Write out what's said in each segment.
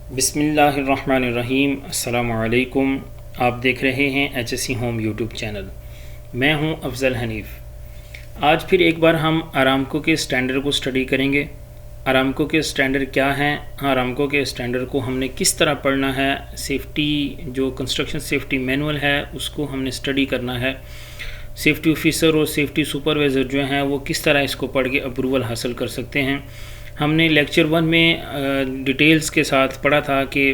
बिस्मिल्लाहिर्रहमानिर्रहीम। अस्सलामु अलैकुम। आप देख रहे हैं HSC होम यूट्यूब चैनल। मैं हूं अफजल हनीफ़। आज फिर एक बार हम आरामको के स्टैंडर्ड को स्टडी करेंगे। आरामको के स्टैंडर्ड क्या हैं, आरामको के स्टैंडर्ड को हमने किस तरह पढ़ना है, सेफ़्टी जो कंस्ट्रक्शन सेफ़्टी मैनुअल है उसको हमने स्टडी करना है, सेफ़्टी ऑफिसर और सेफ़्टी सुपरवाइज़र जो हैं वो किस तरह इसको पढ़ के अप्रूवल हासिल कर सकते हैं। हमने लेक्चर 1 में डिटेल्स के साथ पढ़ा था कि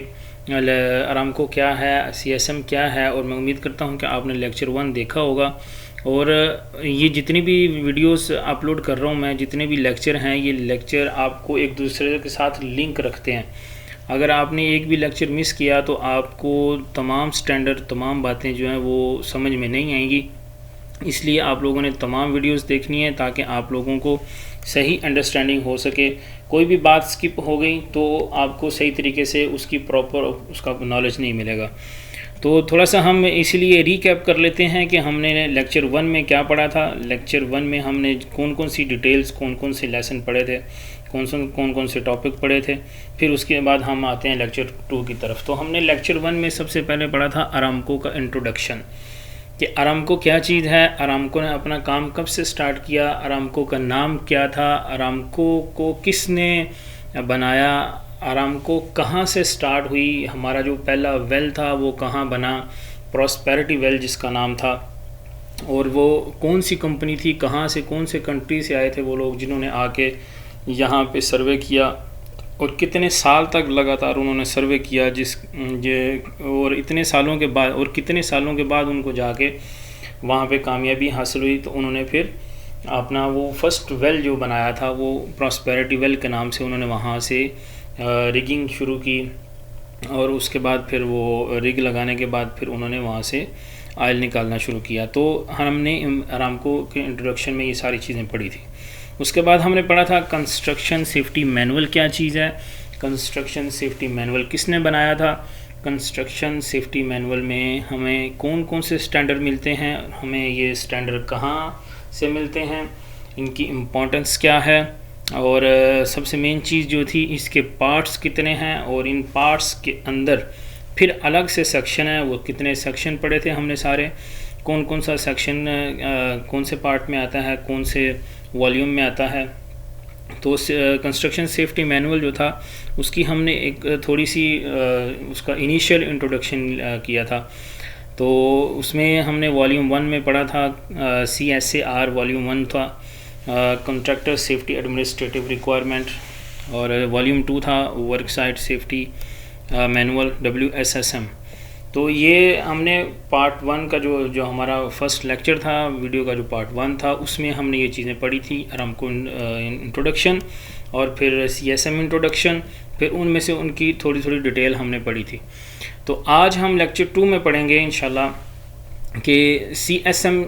आरामको क्या है, CSM क्या है, और मैं उम्मीद करता हूं कि आपने लेक्चर 1 देखा होगा। और ये जितनी भी वीडियोस अपलोड कर रहा हूं मैं, जितने भी लेक्चर हैं, ये लेक्चर आपको एक दूसरे के साथ लिंक रखते हैं। अगर आपने एक भी लेक्चर मिस किया तो आपको तमाम स्टैंडर्ड, तमाम बातें जो हैं वो समझ में नहीं आएंगी। इसलिए आप लोगों ने तमाम वीडियोस देखनी है ताकि आप लोगों को सही अंडरस्टैंडिंग हो सके। कोई भी बात स्किप हो गई तो आपको सही तरीके से उसकी प्रॉपर उसका नॉलेज नहीं मिलेगा। तो थोड़ा सा हम इसलिए रीकैप कर लेते हैं कि हमने लेक्चर 1 में क्या पढ़ा था। लेक्चर 1 में हमने कौन कौन सी डिटेल्स, कौन कौन से लेसन पढ़े थे, कौन कौन से टॉपिक पढ़े थे। फिर उसके बाद हम आते हैं लेक्चर 2 की तरफ। तो हमने लेक्चर 1 में सबसे पहले पढ़ा था आरामको का इंट्रोडक्शन, कि आरामको क्या चीज़ है, आरामको ने अपना काम कब से स्टार्ट किया, आरामको का नाम क्या था, आरामको को किसने बनाया, आरामको कहाँ से स्टार्ट हुई, हमारा जो पहला वेल था वो कहाँ बना, प्रॉस्पेरिटी वेल जिसका नाम था, और वो कौन सी कंपनी थी, कहाँ से, कौन से कंट्री से आए थे वो लोग जिन्होंने आके यहाँ पे सर्वे किया, और कितने साल तक लगातार उन्होंने सर्वे किया और इतने सालों के बाद, और कितने सालों के बाद उनको जाके वहाँ पे कामयाबी हासिल हुई। तो उन्होंने फिर अपना वो फर्स्ट वेल जो बनाया था वो प्रॉस्पेरिटी वेल के नाम से उन्होंने वहाँ से रिगिंग शुरू की, और उसके बाद फिर वो रिग लगाने के बाद फिर उन्होंने वहाँ से ऑयल निकालना शुरू किया। तो हमने आरामको के इंट्रोडक्शन में ये सारी चीज़ें पढ़ी थी। उसके बाद हमने पढ़ा था कंस्ट्रक्शन सेफ्टी मैनुअल क्या चीज़ है, कंस्ट्रक्शन सेफ्टी मैनुअल किसने बनाया था, कंस्ट्रक्शन सेफ्टी मैनुअल में हमें कौन कौन से स्टैंडर्ड मिलते हैं, हमें ये स्टैंडर्ड कहाँ से मिलते हैं, इनकी इम्पोर्टेंस क्या है, और सबसे मेन चीज़ जो थी इसके पार्ट्स कितने हैं, और इन पार्ट्स के अंदर फिर अलग से सेक्शन है, वो कितने सेक्शन पढ़े थे हमने सारे, कौन कौन सा सेक्शन कौन से पार्ट में आता है, कौन से वॉल्यूम में आता है। तो कंस्ट्रक्शन सेफ्टी मैनुअल जो था उसकी हमने एक थोड़ी सी उसका इनिशियल इंट्रोडक्शन किया था। तो उसमें हमने वॉल्यूम 1 में पढ़ा था CSAR वॉल्यूम 1 था, कॉन्ट्रैक्टर सेफ्टी एडमिनिस्ट्रेटिव रिक्वायरमेंट, और वॉल्यूम 2 था work site safety manual WSSM। तो ये हमने पार्ट 1 का जो हमारा फर्स्ट लेक्चर था, वीडियो का जो पार्ट 1 था, उसमें हमने ये चीज़ें पढ़ी थी, आरामको इंट्रोडक्शन और फिर CSM इंट्रोडक्शन, फिर उनमें से उनकी थोड़ी थोड़ी डिटेल हमने पढ़ी थी। तो आज हम लेक्चर 2 में पढ़ेंगे इंशाल्लाह कि CSM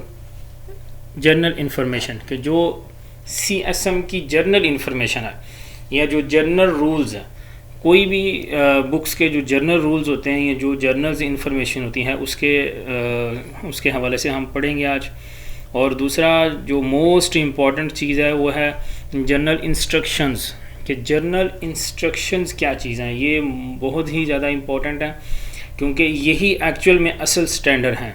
जर्नल इन्फॉर्मेशन, कि जो CSM की जर्नल इन्फॉर्मेशन है या जो जर्नल रूल्स हैं, कोई भी बुक्स के जो जर्नल रूल्स होते हैं या जो जर्नल्स इंफॉर्मेशन होती है उसके हवाले से हम पढ़ेंगे आज। और दूसरा जो मोस्ट इम्पॉर्टेंट चीज़ है वो है जर्नल इंस्ट्रक्शंस, कि जर्नल इंस्ट्रक्शंस क्या चीज़ हैं। ये बहुत ही ज़्यादा इम्पॉर्टेंट है क्योंकि यही एक्चुअल में असल स्टैंडर्ड हैं।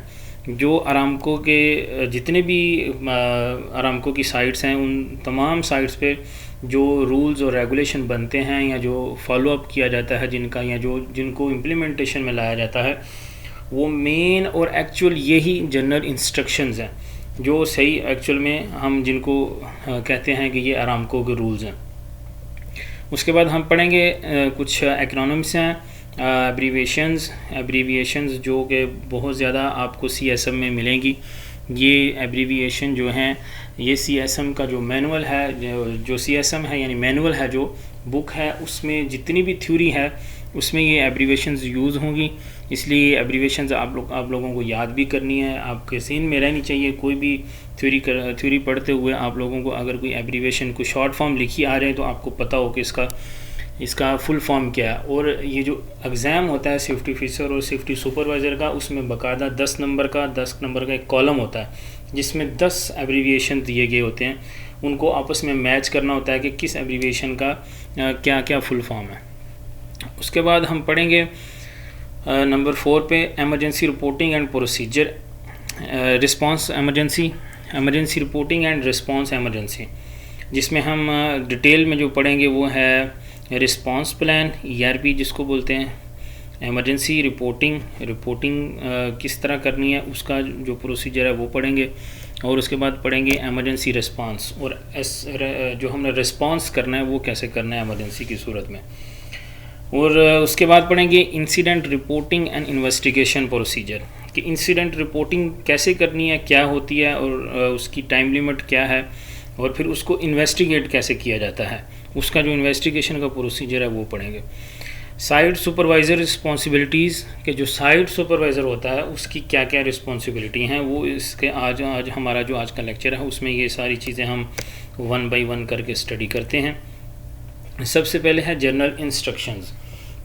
जो आरामको के जितने भी आरामको की साइट्स हैं, उन तमाम साइट्स पे जो रूल्स और रेगुलेशन बनते हैं या जो फॉलोअप किया जाता है जिनका, या जिनको इम्प्लीमेंटेशन में लाया जाता है, वो मेन और एक्चुअल यही जनरल इंस्ट्रक्शंस हैं जो सही एक्चुअल में हम जिनको कहते हैं कि ये आरामको के रूल्स हैं। उसके बाद हम पढ़ेंगे कुछ एक्रोनिम्स हैं, एब्रीविएशंस जो कि बहुत ज़्यादा आपको CSM में मिलेंगी। ये एब्रीविएशन जो हैं, ये CSM का जो मैनुअल है, जो CSM है यानी मैनुअल है, जो बुक है, उसमें जितनी भी थ्योरी है उसमें ये एब्रीविएशंस यूज़ होंगी। इसलिए एब्रीविएशंस आप लोगों को याद भी करनी है, आपके सीन में रहनी चाहिए। कोई भी थ्योरी पढ़ते हुए आप लोगों को अगर कोई एब्रीविएशन, कोई शॉर्ट फॉर्म लिखी आ रहे हैं तो आपको पता हो कि इसका फुल फॉर्म क्या है। और ये जो एग्ज़ाम होता है सेफ्टी ऑफिसर और सेफ्टी सुपरवाइज़र का, उसमें बाकायदा 10 नंबर का एक कॉलम होता है जिसमें 10 एब्रीविएशन दिए गए होते हैं। उनको आपस में मैच करना होता है कि किस एब्रीविएशन का क्या क्या फुल फॉर्म है। उसके बाद हम पढ़ेंगे नंबर 4 पे emergency reporting and procedure, response emergency reporting and response emergency, जिसमें हम डिटेल में जो पढ़ेंगे वो है रिस्पांस प्लान, ERP जिसको बोलते हैं, एमरजेंसी रिपोर्टिंग किस तरह करनी है उसका जो प्रोसीजर है वो पढ़ेंगे, और उसके बाद पढ़ेंगे एमरजेंसी रिस्पांस, और जो हमने रिस्पांस करना है वो कैसे करना है एमरजेंसी की सूरत में, और उसके बाद पढ़ेंगे incident reporting and investigation procedure कि इंसिडेंट रिपोर्टिंग कैसे करनी है, क्या होती है और उसकी टाइम लिमिट क्या है, और फिर उसको इन्वेस्टिगेट कैसे किया जाता है, उसका जो इन्वेस्टिगेशन का प्रोसीजर है वो पढ़ेंगे। साइट सुपरवाइज़र रिस्पॉन्सिबिलिटीज़ के जो साइट सुपरवाइज़र होता है उसकी क्या क्या रिस्पॉन्सिबिलिटी हैं वो इसके आज हमारा जो आज का लेक्चर है उसमें ये सारी चीज़ें हम 1 बाय 1 करके स्टडी करते हैं। सबसे पहले है जनरल इंस्ट्रक्शंस।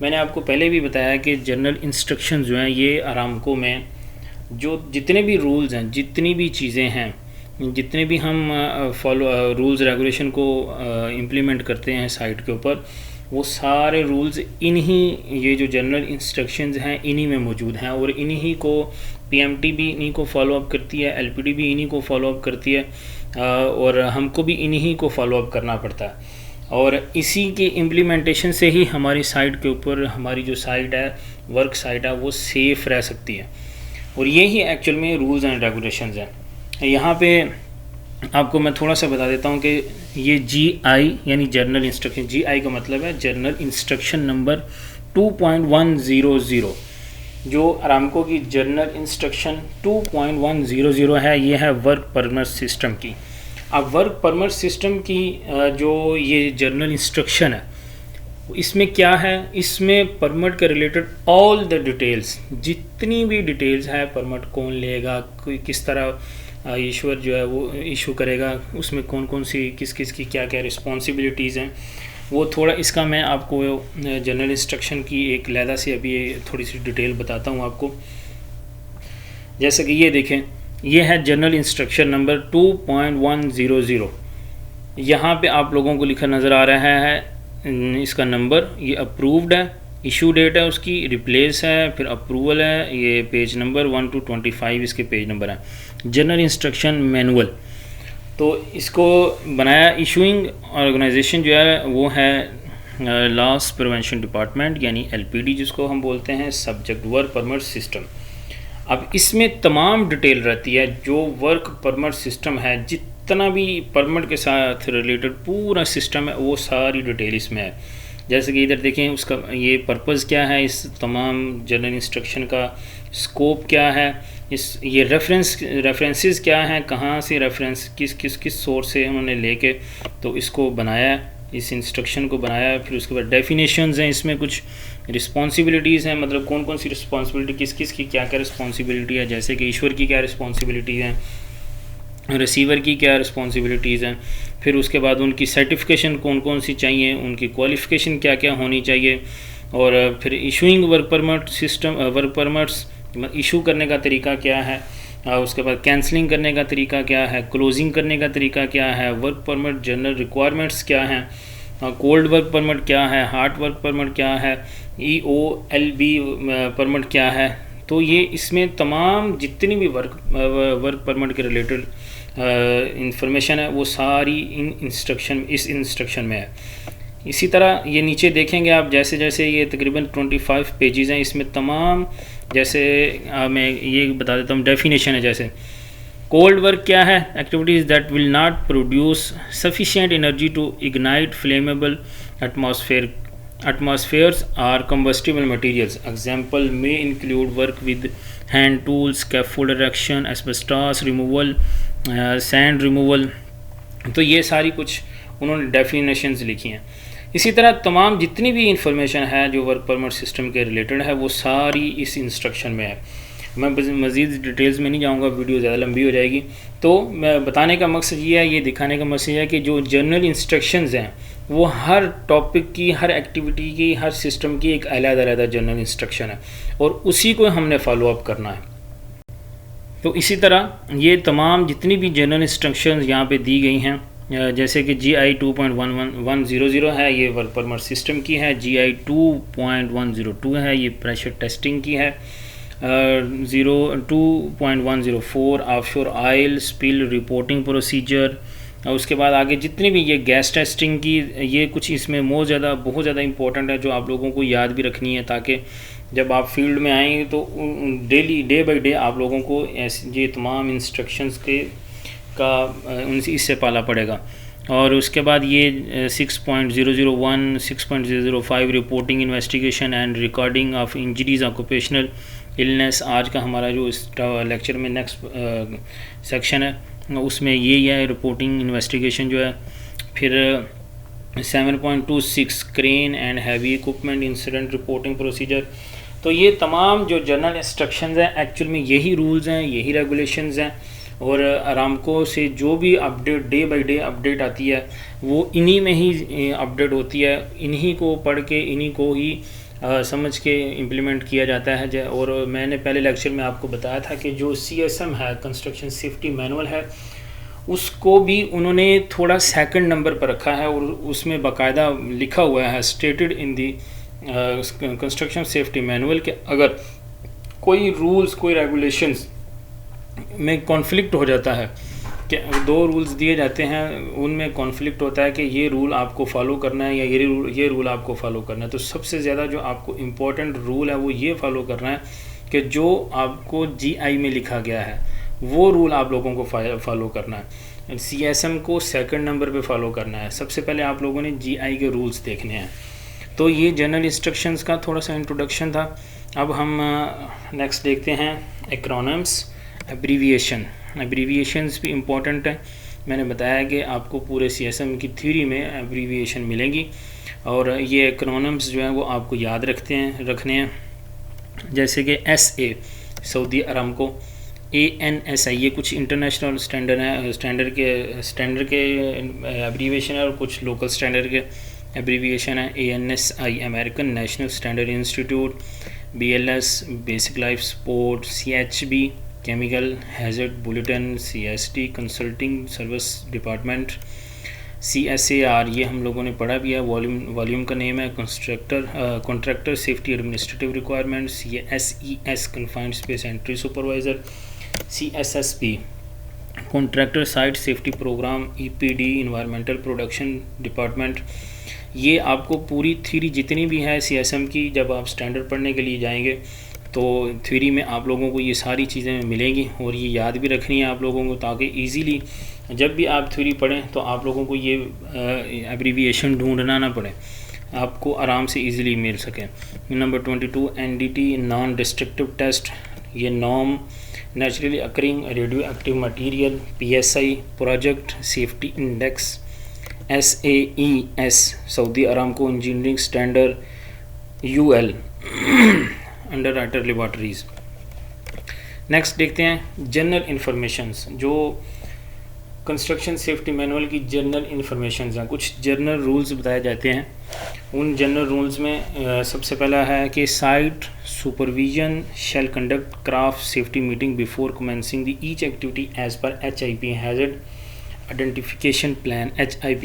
मैंने आपको पहले भी बताया कि जनरल इंस्ट्रक्शंस जो हैं ये अरामको में जो जितने भी रूल्स हैं, जितनी भी चीज़ें हैं, जितने भी हम रूल्स रेगुलेशन को इम्प्लीमेंट करते हैं साइट के ऊपर, वो सारे रूल्स इन्हीं ये जो जनरल इंस्ट्रक्शंस हैं इन्हीं में मौजूद हैं, और इन्हीं को PMT भी इन्हीं को फॉलोअप करती है, LPD भी इन्हीं को फॉलोअप करती है, और हमको भी इन्हीं को फॉलोअप करना पड़ता है, और इसी के इम्प्लीमेंटेशन से ही हमारी साइट के ऊपर हमारी जो साइट है, वर्क साइट है, वो सेफ़ रह सकती है, और ये ही एक्चुअल में रूल्स एंड रेगुलेशंस हैं। यहाँ पे आपको मैं थोड़ा सा बता देता हूँ कि ये GI यानी जर्नल इंस्ट्रक्शन, GI का मतलब है जर्नल इंस्ट्रक्शन नंबर 2.100, जो अरामको की जर्नल इंस्ट्रक्शन 2.100 है, ये है वर्क परमिट सिस्टम की। अब वर्क परमिट सिस्टम की जो ये जर्नल इंस्ट्रक्शन है इसमें क्या है, इसमें परमिट के रिलेटेड ऑल द डिटेल्स, जितनी भी डिटेल्स है, परमिट कौन लेगा, कोई किस तरह इशूअर जो है वो इशू करेगा, उसमें कौन कौन सी किस किस की क्या क्या रिस्पॉन्सिबिलिटीज़ हैं, वो थोड़ा इसका मैं आपको जनरल इंस्ट्रक्शन की एक लहदा से अभी थोड़ी सी डिटेल बताता हूँ आपको। जैसे कि ये देखें, ये है जनरल इंस्ट्रक्शन नंबर 2.100। यहाँ पे आप लोगों को लिखा नज़र आ रहा है इसका नंबर, ये अप्रूव्ड है, इशू डेट है उसकी, रिप्लेस है, फिर अप्रूवल है, ये पेज नंबर 1 to 25 इसके पेज नंबर है। जनरल इंस्ट्रक्शन मैनुअल, तो इसको बनाया इशूइंग ऑर्गेनाइजेशन जो है वो है लॉस प्रिवेंशन डिपार्टमेंट यानी LPD जिसको हम बोलते हैं, सब्जेक्ट वर्क परमिट सिस्टम। अब इसमें तमाम डिटेल रहती है, जो वर्क परमिट सिस्टम है, जितना भी परमिट के साथ रिलेटेड पूरा सिस्टम है वो सारी डिटेल इसमें है। जैसे कि इधर देखें उसका ये पर्पज़ क्या है, इस तमाम जनरल इंस्ट्रक्शन का स्कोप क्या है, ये रेफरेंसेस क्या हैं, कहाँ से रेफरेंस किस सोर्स से उन्होंने लेके तो इसको बनाया, इस इंस्ट्रक्शन को बनाया। फिर उसके बाद डेफिनेशंस हैं, इसमें कुछ रिस्पॉन्सिबिलिटीज़ हैं, मतलब कौन कौन सी रिस्पॉन्सिबिलिटी किस की क्या क्या रिस्पॉन्सिबिलिटी है, जैसे कि ईश्वर की क्या रिस्पॉन्सिबिलिटी है, रिसीवर की क्या रिस्पॉन्सिबिलिटीज़ हैं। फिर उसके बाद उनकी सर्टिफिकेशन कौन कौन सी चाहिए, उनकी क्वालिफ़िकेशन क्या क्या होनी चाहिए, और फिर issuing work permit system, work permits issue करने का तरीका क्या है, उसके बाद कैंसलिंग करने का तरीका क्या है, क्लोजिंग करने का तरीका क्या है, वर्क परमिट जनरल रिक्वायरमेंट्स क्या हैं, कोल्ड वर्क परमिट क्या है, हॉट वर्क परमिट क्या है, EOLB परमिट क्या है। तो ये इसमें तमाम जितनी भी वर्क परमिट के रिलेटेड इंफॉर्मेशन है वो सारी इस इंस्ट्रक्शन में है। इसी तरह ये नीचे देखेंगे आप, जैसे जैसे ये तकरीबन 25 पेजेस हैं, इसमें तमाम जैसे मैं ये बता देता हूँ डेफिनेशन है। जैसे कोल्ड वर्क क्या है, activities that will not produce sufficient energy to ignite flammable atmospheres or combustible materials. Example may include work with hand tools, scaffold erection, asbestos removal, sand removal। तो ये सारी कुछ उन्होंने डेफिनेशंस लिखी हैं। इसी तरह तमाम जितनी भी इंफॉर्मेशन है जो वर्क परमिट सिस्टम के रिलेटेड है वो सारी इस इंस्ट्रक्शन में है। मैं मज़ीद डिटेल्स में नहीं जाऊंगा, वीडियो ज़्यादा लंबी हो जाएगी। तो मैं बताने का मकसद ये है, ये दिखाने का मकसद है कि जो जनरल इंस्ट्रक्शंस हैं वो हर टॉपिक की, हर एक्टिविटी की, हर सिस्टम की एक अलग-अलग जनरल इंस्ट्रक्शन है और उसी को हमने फॉलोअप करना है। तो इसी तरह ये तमाम जितनी भी जनरल इंस्ट्रक्शंस यहाँ पे दी गई हैं जैसे कि GI 2.11100 है, ये वर्क परमिट सिस्टम की है। GI 2.102 है, ये प्रेशर टेस्टिंग की है। 2.104 offshore oil spill reporting procedure. और उसके बाद आगे जितनी भी ये गैस टेस्टिंग की, ये कुछ इसमें बहुत ज़्यादा इंपॉर्टेंट है, जो आप लोगों को याद भी रखनी है, ताकि जब आप फील्ड में आएंगे तो डेली डे बाई डे आप लोगों को ऐसे ये तमाम इंस्ट्रक्शंस का उनसे इससे पाला पड़ेगा। और उसके बाद ये 6.001 6.005 reporting investigation and recording of injuries occupational illness, आज का हमारा जो इस लेक्चर में नेक्स्ट सेक्शन है उसमें ये है रिपोर्टिंग इन्वेस्टिगेशन जो है। फिर 7.26 crane and heavy equipment incident reporting procedure. तो ये तमाम जो जनरल इंस्ट्रक्शंस हैं एक्चुअल में यही रूल्स हैं, यही रेगुलेशंस हैं। और अरामको से जो भी update day by day update आती है वो इन्हीं में ही अपडेट होती है, इन्हीं को पढ़ के इन्हीं को ही समझ के इम्प्लीमेंट किया जाता है। और मैंने पहले लेक्चर में आपको बताया था कि जो CSM है, कंस्ट्रक्शन सेफ्टी मैनुअल है, उसको भी उन्होंने थोड़ा सेकंड नंबर पर रखा है और उसमें बाकायदा लिखा हुआ है, stated in the construction safety manual के अगर कोई रूल्स कोई रेगुलेशंस में कॉन्फ्लिक्ट हो जाता है कि दो रूल्स दिए जाते हैं, उनमें कॉन्फ्लिक्ट होता है कि ये रूल आपको फॉलो करना है या ये रूल आपको फॉलो करना है, तो सबसे ज़्यादा जो आपको इम्पोर्टेंट रूल है वो ये फॉलो करना है कि जो आपको GI में लिखा गया है वो रूल आप लोगों को फॉलो करना है। CSM को सेकंड नंबर पे फॉलो करना है। सबसे पहले आप लोगों ने GI के रूल्स देखने हैं। तो ये जनरल इंस्ट्रक्शंस का थोड़ा सा इंट्रोडक्शन था। अब हम नेक्स्ट देखते हैं एक्रोनिम्स, एब्रीविएशंस भी इम्पॉर्टेंट है। मैंने बताया कि आपको पूरे CSM की थ्योरी में एब्रीविएशन मिलेंगी और ये एक्रोनिम्स जो हैं वो आपको याद रखने हैं। जैसे कि SA सऊदी अरामको, ANSI ये कुछ इंटरनेशनल स्टैंडर्ड के एब्रीविएशन है और कुछ लोकल स्टैंडर्ड के एब्रीविएशन है। ANSI American national standard institute, BLS basic life support, CHB chemical hazard bulletin, CSD consulting service department, CSAR ये हम लोगों ने पढ़ा भी है, वॉल्यूम का नेम है contractor safety administrative requirement, CSES confined space entry supervisor, CSSP contractor site safety program, EPD environmental production department. ये आपको पूरी थ्योरी जितनी भी है CSM की, जब आप स्टैंडर्ड पढ़ने के लिए जाएंगे तो थ्योरी में आप लोगों को ये सारी चीज़ें मिलेंगी और ये याद भी रखनी है आप लोगों को, ताकि इजीली जब भी आप थ्योरी पढ़ें तो आप लोगों को ये एब्रीविएशन ढूंढना ना पड़े, आपको आराम से इजीली मिल सके। Number 22 NDT non destructive test, ये norm naturally occurring radioactive material, PSI project safety index, SAES Saudi Aramco engineering standard, UL underwriter laboratories. Next देखते हैं जनरल इंफॉर्मेशंस, जो कंस्ट्रक्शन सेफ्टी मैनुअल की general informations हैं। कुछ general rules बताए जाते हैं। उन जनरल रूल्स में सबसे पहला है कि site supervision shall conduct craft safety meeting before commencing the each activity as per HIP hazard identification plan, HIP।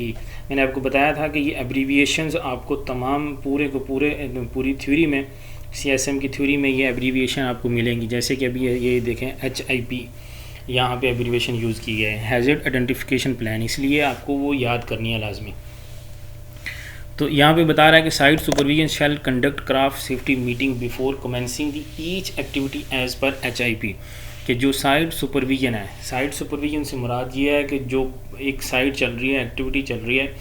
मैंने आपको बताया था कि ये एब्रीविएशंस आपको तमाम पूरी थ्योरी में, CSM की थ्योरी में ये एब्रीविएशन आपको मिलेंगी। जैसे कि अभी ये देखें HIP यहाँ पे एब्रीविएशन यूज़ की है, हैज़र्ड आइडेंटिफिकेशन प्लान, इसलिए आपको वो याद करनी है लाजमी। तो यहाँ पे बता रहा है कि site supervision shall conduct craft safety meeting before commencing the each activity as per HIP, कि जो साइट सुपरविजन है, साइट सुपरविजन से मुराद ये है कि जो एक साइट चल रही है, एक्टिविटी चल रही है,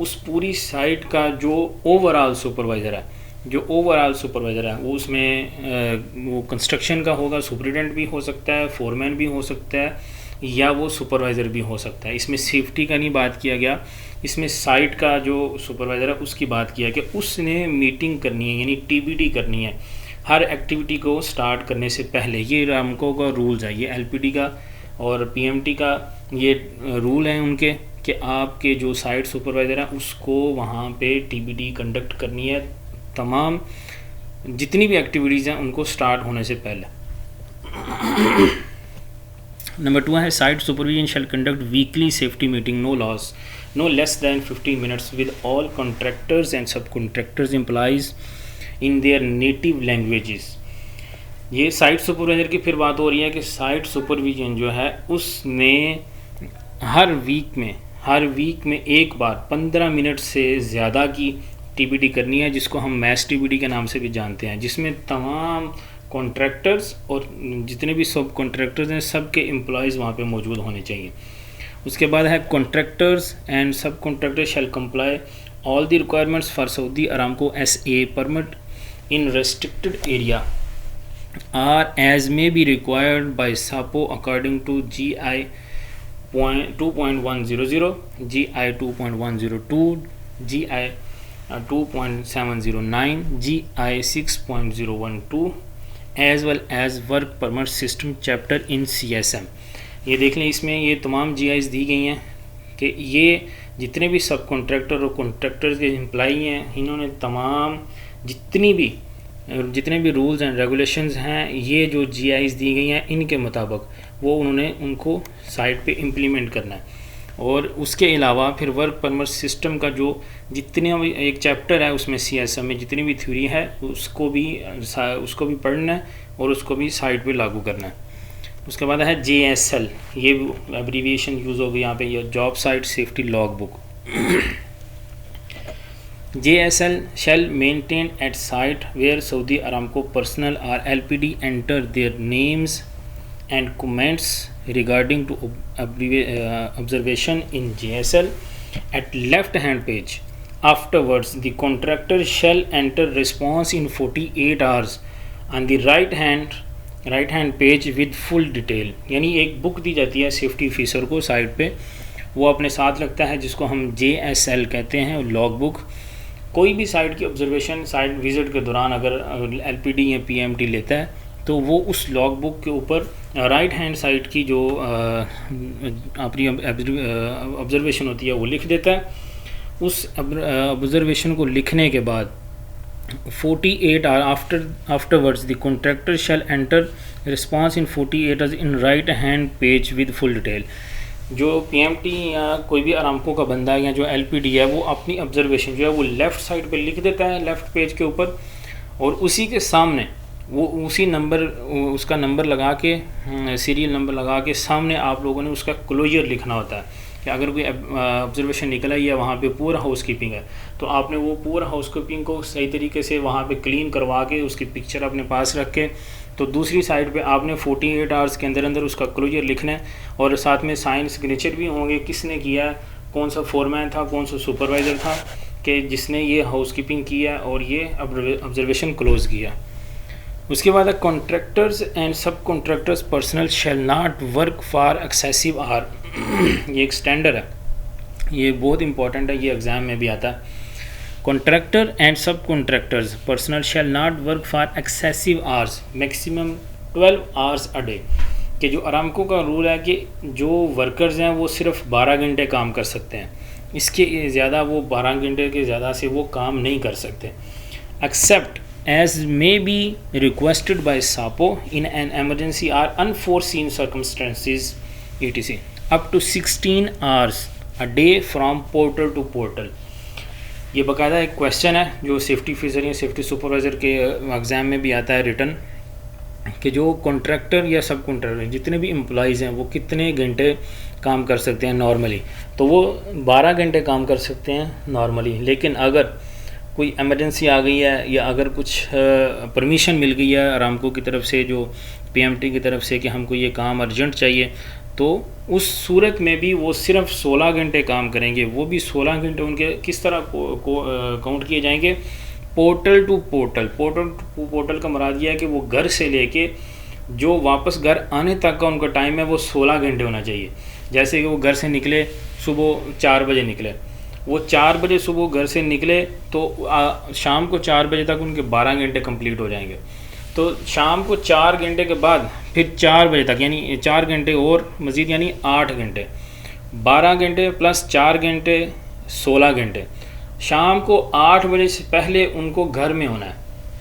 उस पूरी साइट का जो ओवरऑल सुपरवाइज़र है, वो उसमें वो कंस्ट्रक्शन का होगा, सुपरिटेंडेंट भी हो सकता है, फोरमैन भी हो सकता है, या वो सुपरवाइज़र भी हो सकता है। इसमें सेफ्टी का नहीं बात किया गया, इसमें साइट का जो सुपरवाइज़र है उसकी बात किया कि उसने मीटिंग करनी है, यानी TBD करनी है हर एक्टिविटी को स्टार्ट करने से पहले। ये रामको का रूल्स है, ये LPD का और PMT का ये रूल हैं उनके, कि आपके जो साइट सुपरवाइज़र है उसको वहाँ पे TBD कंडक्ट करनी है, तमाम जितनी भी एक्टिविटीज़ हैं उनको स्टार्ट होने से पहले। नंबर 2 है site supervision shall conduct weekly safety meeting no less than 15 minutes with all contractors and सब contractors employees in their native languages. ये साइट सुपरवाइज़र की फिर बात हो रही है कि साइट सुपरविजन जो है उसने हर वीक में एक बार 15 मिनट से ज़्यादा की टीपीटी करनी है, जिसको हम मैस टीपीटी के नाम से भी जानते हैं, जिसमें तमाम कॉन्ट्रैक्टर्स और जितने भी सब कॉन्ट्रैक्टर्स हैं सब के एम्प्लॉयज़ वहाँ पे मौजूद होने चाहिए। उसके बाद है कॉन्ट्रैक्टर्स एंड सब contractors shall comply all the requirements for Saudi Aramco SA permit in restricted area are as may be required by SAPO according to GI 2.100, GI 2.102, GI 2.709, GI 6.012 as well as work permit system chapter in CSM। ये देख लें, इसमें ये तमाम GIs दी गई हैं कि ये जितने भी सब कॉन्ट्रैक्टर और कॉन्ट्रैक्टर्स के एम्प्लॉई हैं, इन्होंने तमाम जितने भी रूल्स एंड रेगुलेशंस हैं, ये जो GIs दी गई हैं इनके मुताबिक वो उन्होंने उनको साइट पे इम्प्लीमेंट करना है। और उसके अलावा फिर वर्क परमिट सिस्टम का जो जितने भी एक चैप्टर है उसमें CSM में जितनी भी थ्योरी है उसको भी पढ़ना है और उसको भी साइट पे लागू करना है। उसके बाद है JSL, ये एब्रीविएशन यूज़ होगी यहाँ पे, ये job site safety log book. JSL shall maintain at site where Saudi Aramco personnel or LPD enter their names and comments regarding to observation in JSL at left hand page. Afterwards, the contractor shall enter response in 48 hours on the right hand page with full detail। यानी एक book दी जाती है safety officer को site पे, वो अपने साथ रखता है जिसको हम JSL कहते हैं, लॉग बुक। कोई भी साइट की ऑब्जर्वेशन साइट विज़िट के दौरान अगर LPD या PMT लेता है तो वो उस लॉग बुक के ऊपर राइट हैंड साइड की जो अपनी ऑब्जर्वेशन होती है वो लिख देता है। उस ऑब्जर्वेशन को लिखने के बाद 48 hour afterwards the contractor shall enter response in 48 hours in right hand page with full detail. जो PMT या कोई भी अरामको का बंदा या जो LPD है वो अपनी ऑब्जर्वेशन जो है वो लेफ़्ट साइड पे लिख देता है लेफ़्ट पेज के ऊपर, और उसी के सामने वो उसका नंबर लगा के सीरियल नंबर लगा के सामने आप लोगों ने उसका क्लोजर लिखना होता है कि अगर कोई ऑब्जर्वेशन निकला ही है वहाँ पे पूरा हाउसकीपिंग है तो आपने वो पूरा हाउसकीपिंग को सही तरीके से वहाँ पे क्लीन करवा के उसकी पिक्चर अपने पास रख के तो दूसरी साइड पे आपने 48 आवर्स के अंदर उसका क्लोजर लिखना है, और साथ में साइन सिग्नेचर भी होंगे, किसने किया, कौन सा फोरमैन था, कौन सा सुपरवाइज़र था कि जिसने ये हाउसकीपिंग किया और ये ऑब्जर्वेशन क्लोज किया। उसके बाद कॉन्ट्रैक्टर्स एंड सब contractors personnel shall not work for excessive hour. ये एक स्टैंडर्ड है, ये बहुत इंपॉर्टेंट है, ये एग्ज़ाम में भी आता है। कॉन्ट्रैक्टर एंड सब contractors personnel shall not work for excessive hours maximum 12 hours a day. कि जो अरामको का रूल है कि जो वर्कर्स हैं वो सिर्फ 12 घंटे काम कर सकते हैं, इसके ज़्यादा वो 12 घंटे के ज़्यादा से वो काम नहीं कर सकते। Except as may be requested by SAPO in an emergency or unforeseen circumstances etc. up to 16 hours a day from portal to portal। ये बाकायदा एक क्वेश्चन है जो सेफ्टी ऑफिसर या सेफ्टी सुपरवाइज़र के एग्ज़ाम में भी आता है रिटर्न, कि जो कॉन्ट्रैक्टर या सब कॉन्ट्रैक्टर जितने भी एम्प्लॉइज़ हैं वो कितने घंटे काम कर सकते हैं नॉर्मली, तो वो 12 घंटे काम कर सकते हैं नॉर्मली। लेकिन अगर कोई एमरजेंसी आ गई है या अगर कुछ परमिशन मिल गई है अरामको की तरफ से, जो PMT की तरफ से कि हमको ये काम अर्जेंट चाहिए, तो उस सूरत में भी वो सिर्फ 16 घंटे काम करेंगे। वो भी 16 घंटे उनके किस तरह काउंट किए जाएंगे, पोर्टल टू पोर्टल का मुराद ये है कि वो घर से लेके जो वापस घर आने तक का उनका टाइम है वो 16 घंटे होना चाहिए। जैसे कि वो घर से निकले सुबह 4 बजे निकले, वो 4 बजे सुबह घर से निकले तो शाम को 4 बजे तक उनके 12 घंटे कंप्लीट हो जाएंगे। तो शाम को 4 घंटे के बाद फिर 4 बजे तक यानी 4 घंटे और मज़ीद यानी 8 घंटे, 12 घंटे प्लस 4 घंटे 16 घंटे। शाम को 8 बजे से पहले उनको घर में होना है।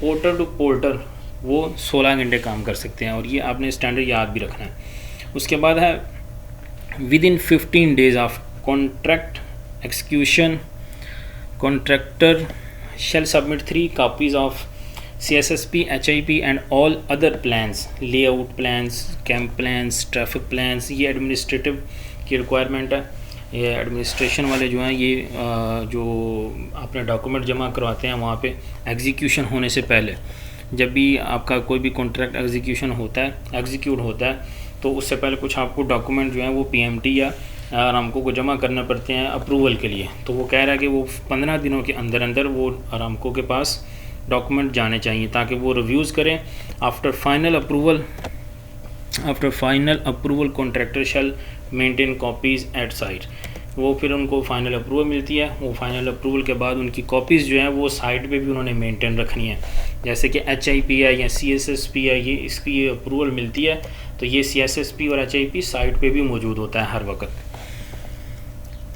पोर्टल टू पोर्टल वो 16 घंटे काम कर सकते हैं, और ये आपने स्टैंडर्ड याद भी रखना है। उसके बाद है with in 15 days of contract execution contractor shall submit 3 copies of CSSP, HIP and all other plans, layout plans, camp plans, traffic plans। ये एडमिनिस्ट्रेटिव की रिक्वायरमेंट है। ये एडमिनिस्ट्रेशन वाले जो हैं ये जो अपने डॉक्यूमेंट जमा करवाते हैं वहाँ पे एग्जीक्यूशन होने से पहले, जब भी आपका कोई भी कॉन्ट्रैक्ट एग्जीक्यूट होता है तो उससे पहले कुछ आपको डॉक्यूमेंट जो हैं वो PMT या आरामको को जमा करना पड़ते हैं अप्रूवल के लिए। तो वो कह रहा है कि वो 15 दिनों के अंदर अंदर वो आरामको के पास डॉक्यूमेंट जाने चाहिए ताकि वो रिव्यूज़ करें। आफ्टर फाइनल अप्रूवल कॉन्ट्रैक्टर शैल मेंटेन कॉपीज़ एट साइट। वो फिर उनको फाइनल अप्रूवल मिलती है। वो फाइनल अप्रूवल के बाद उनकी कॉपीज़ जो हैं वो साइट पे भी उन्होंने मेंटेन रखनी है। जैसे कि HIP है या CSSP है, ये इसकी अप्रूवल मिलती है तो ये CSSP और HIP साइट पे भी मौजूद होता है हर वक्त।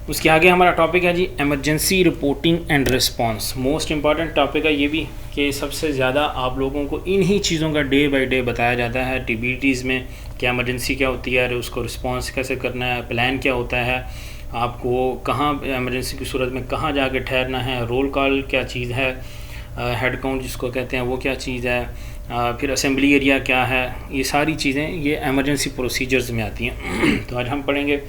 उसके आगे हमारा टॉपिक है जी emergency reporting and response. Most important topic है ये भी कि सबसे ज़्यादा आप लोगों को इन्हीं चीज़ों का डे बाय डे बताया जाता है TBTs में कि एमरजेंसी क्या होती है, उसको रिस्पांस कैसे करना है, प्लान क्या होता है, आपको कहाँ एमरजेंसी की सूरत में कहाँ जाके ठहरना है, रोल कॉल क्या चीज़ है, हेड काउंट जिसको कहते हैं वो क्या चीज़ है, फिर असेंबली एरिया क्या है। ये सारी चीज़ें ये एमरजेंसी प्रोसीजर्स में आती हैं। तो आज हम पढ़ेंगे